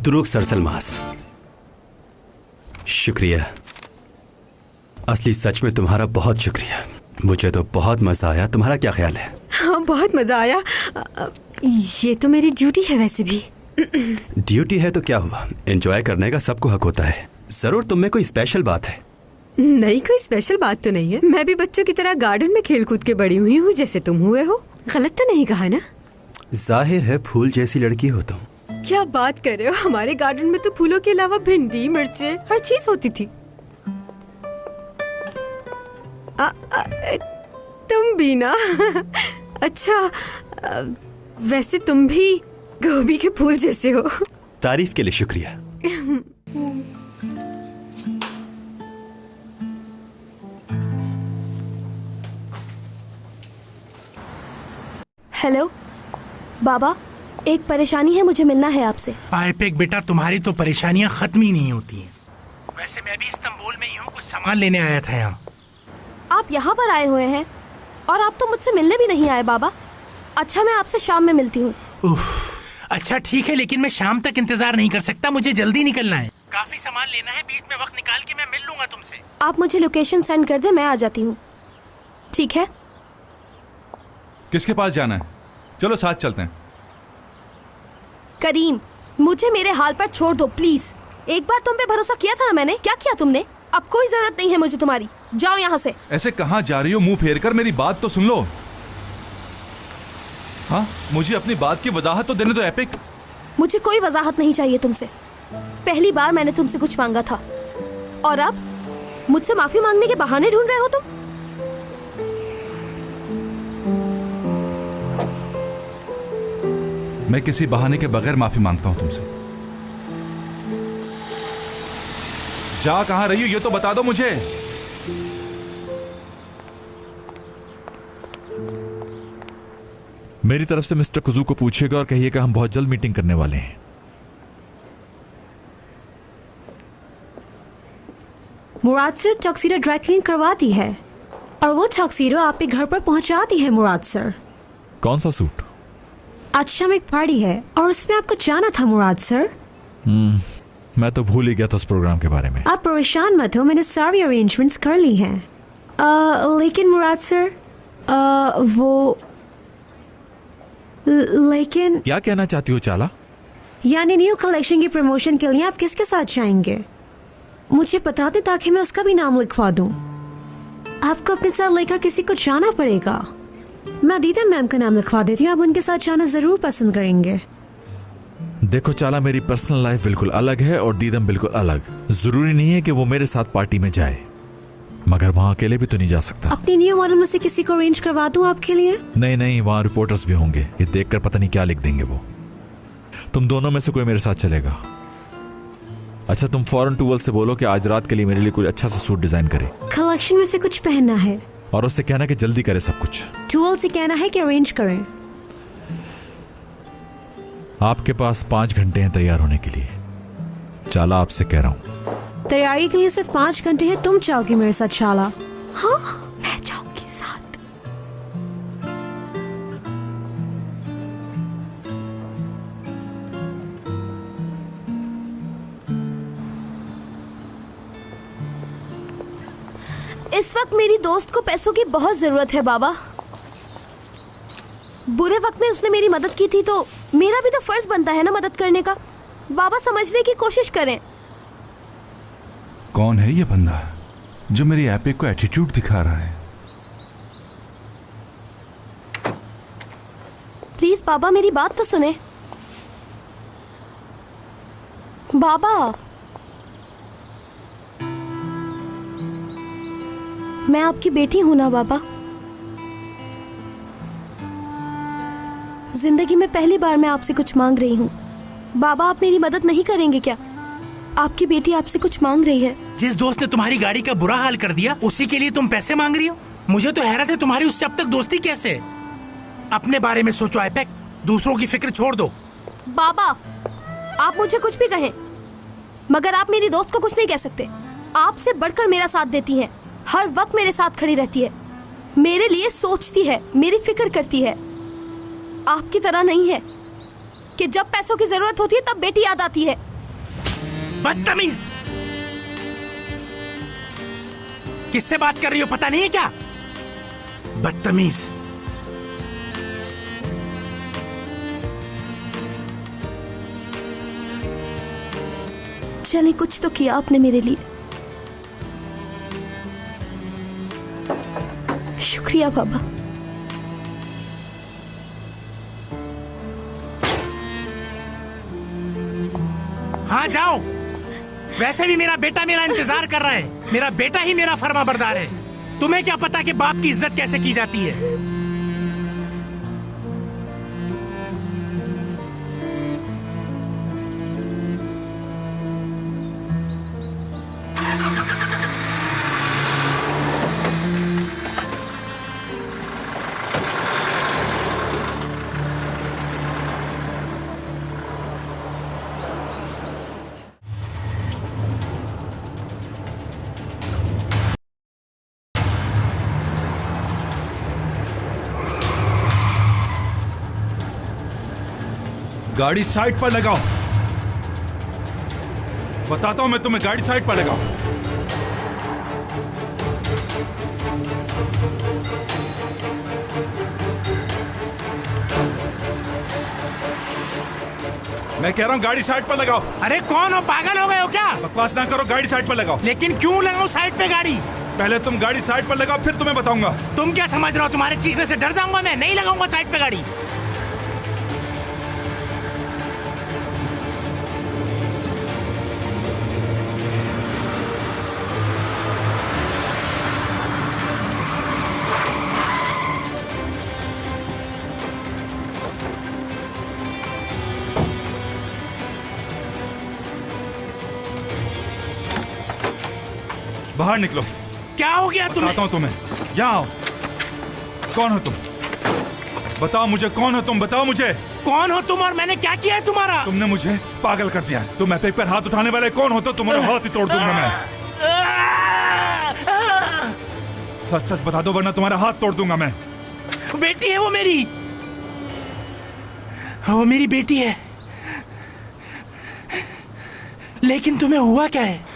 द्रुक सरसलमास। शुक्रिया, असली सच में तुम्हारा बहुत शुक्रिया। मुझे तो बहुत मजा आया। तुम्हारा क्या ख्याल है? हाँ, बहुत मजा आया। ये तो मेरी ड्यूटी है वैसे भी। ड्यूटी है तो क्या हुआ, एंजॉय करने का सबको हक होता है। जरूर तुम में कोई स्पेशल बात है। नहीं, कोई स्पेशल बात तो नहीं है। मैं भी बच्चों की तरह गार्डन में खेल कूद के बड़ी हुई हूँ, जैसे तुम हुए हो। गलत तो नहीं कहा ना? जाहिर है फूल जैसी लड़की हो तुम। क्या बात कर रहे हो, हमारे गार्डन में तो फूलों के अलावा भिंडी, मिर्चे, हर चीज होती थी। तुम भी ना। अच्छा, वैसे तुम भी गोभी के फूल जैसे हो। तारीफ के लिए शुक्रिया। हेलो बाबा, एक परेशानी है, मुझे मिलना है आपसे। आईपेक बेटा, तुम्हारी तो परेशानियां खत्म ही नहीं होती हैं। वैसे मैं भी इस्तांबुल में ही हूँ, कुछ सामान लेने आया था यहाँ। आप यहाँ पर आए हुए हैं और आप तो मुझसे मिलने भी नहीं आए बाबा। अच्छा, मैं आपसे शाम में मिलती हूँ। अच्छा ठीक है, लेकिन मैं शाम तक इंतजार नहीं कर सकता, मुझे जल्दी निकलना है। काफी सामान लेना है, बीच में वक्त निकाल के मैं मिल लूंगा तुमसे। आप मुझे लोकेशन सेंड कर दे, मैं आ जाती हूँ। ठीक है? किसके पास जाना है? चलो साथ चलते हैं। करीम, मुझे मेरे हाल पर छोड़ दो प्लीज। एक बार तुम पे भरोसा किया था ना मैंने, क्या किया तुमने? अब कोई जरूरत नहीं है मुझे तुम्हारी, जाओ यहाँ से। ऐसे कहाँ जा रही हो मुंह फेर कर? मेरी बात तो सुन लो। हाँ, मुझे अपनी बात की वजाहत तो देने दो एपिक। मुझे कोई वजाहत नहीं चाहिए तुमसे। पहली बार मैंने तुमसे कुछ मांगा था और अब मुझसे माफी मांगने के बहाने ढूंढ रहे हो तुम। मैं किसी बहाने के बगैर माफी मांगता हूं तुमसे। जा कहां रही हो ये तो बता दो मुझे। मेरी तरफ से मिस्टर कुजू को पूछिएगा और कहिएगा हम बहुत जल्द मीटिंग करने वाले हैं। मुराद सर टक्सीडो ड्राई क्लीन करवाती है और वो टक्सीडो आपके घर पर पहुंचाती है। मुराद सर, कौन सा सूट? आज शाम एक पार्टी है और उसमें आपको जाना था मुराद सर। मैं तो भूल ही गया था उस प्रोग्राम के बारे में। आप परेशान मत हो, मैंने सारी अरेंजमेंट्स कर ली हैं। लेकिन मुराद सर, लेकिन क्या कहना चाहती हो चाला? यानी न्यू कलेक्शन की प्रमोशन के लिए आप किसके साथ जाएंगे? मुझे बता दें ताकि मैं उसका भी नाम लिखवा दूं। आपको अपने साथ लेकर किसी को जाना पड़ेगा। मैं दीदा मैम का नाम लिखवा देती हूँ, आप उनके साथ जाना जरूर पसंद करेंगे। देखो चाला, मेरी पर्सनल लाइफ बिल्कुल अलग है और दीदम बिल्कुल अलग। जरूरी नहीं है कि वो मेरे साथ पार्टी में जाए, मगर वहाँ अकेले भी तो नहीं जा सकता। अपनी न्यू मॉडल में से किसी को अरेंज करवा दूं आपके लिए? नहीं नहीं, वहाँ रिपोर्टर्स भी होंगे, ये देखकर पता नहीं क्या लिख देंगे वो। तुम दोनों में से कोई मेरे साथ चलेगा। अच्छा, तुम फौरन टूवल से बोलो कि आज रात के लिए मेरे लिए कोई अच्छा सा सूट डिजाइन करे। कलेक्शन में से कुछ पहनना है और उससे कहना कि जल्दी करे सब कुछ। टूवल से कहना है कि अरेंज करें। आपके पास 5 घंटे हैं तैयार होने के लिए। चाला, आपसे कह रहा हूं। तैयारी के लिए सिर्फ 5 घंटे हैं। तुम चाहोगे मेरे साथ चाला? हाँ, मैं जाऊंगी साथ। इस वक्त मेरी दोस्त को पैसों की बहुत जरूरत है बाबा। बुरे वक्त में उसने मेरी मदद की थी, तो मेरा भी तो फर्ज बनता है ना मदद करने का। बाबा, समझने की कोशिश करें। कौन है ये बंदा जो मेरी एपिक को एटीट्यूड दिखा रहा है? प्लीज बाबा, मेरी बात तो सुने। बाबा, मैं आपकी बेटी हूं ना बाबा। जिंदगी में पहली बार मैं आपसे कुछ मांग रही हूँ। बाबा, आप मेरी मदद नहीं करेंगे क्या? आपकी बेटी आपसे कुछ मांग रही है। जिस दोस्त ने तुम्हारी गाड़ी का बुरा हाल कर दिया, उसी के लिए तुम पैसे मांग रही हो? मुझे तो हैरत है तुम्हारी उससे अब तक दोस्ती कैसे? अपने बारे में सोचो आईपेक, दूसरों की फिक्र छोड़ दो। बाबा, आप मुझे कुछ भी कहें, मगर आप मेरी दोस्त को कुछ नहीं कह सकते। आपसे बढ़कर मेरा साथ देती है, हर वक्त मेरे साथ खड़ी रहती है, मेरे लिए सोचती है, मेरी फिक्र करती है। आपकी तरह नहीं है कि जब पैसों की जरूरत होती है तब बेटी याद आती है। बदतमीज। किससे बात कर रही हो पता नहीं है क्या? बदतमीज। चलिए, कुछ तो किया आपने मेरे लिए। शुक्रिया बाबा। हाँ जाओ। वैसे भी मेरा बेटा मेरा इंतजार कर रहा है। मेरा बेटा ही मेरा फर्मा बरदार है। तुम्हें क्या पता कि बाप की इज्जत कैसे की जाती है? गाड़ी साइड पर लगाओ। बताता हूं मैं तुम्हें, गाड़ी साइड पर लगाओ। मैं कह रहा हूं गाड़ी साइड पर लगाओ। अरे कौन हो, पागल हो गए हो क्या? बकवास ना करो, गाड़ी साइड पर लगाओ। लेकिन क्यों लगाऊं साइड पे गाड़ी? पहले तुम गाड़ी साइड पर लगाओ, फिर तुम्हें बताऊंगा। तुम क्या समझ रहे हो? तुम्हारे चीखने से डर जाऊंगा मैं? नहीं लगाऊंगा साइड पे गाड़ी। बाहर निकलो। क्या हो गया तुम्हें? बताता हूं तुम्हें, यहाँ आओ। कौन हो तुम? बताओ मुझे, कौन हो तुम? बताओ मुझे। कौन हो तुम और मैंने क्या किया है तुम्हारा? तुमने मुझे पागल कर दिया। तुम एपिक पर हाथ उठाने वाले कौन हो? तो तुम्हारा हाथ ही तोड़ दूंगा मैं। सच सच बता दो, वरना तुम्हारा हाथ तोड़ दूंगा मैं। बेटी है वो मेरी। वो मेरी बेटी है। लेकिन तुम्हें हुआ क्या है?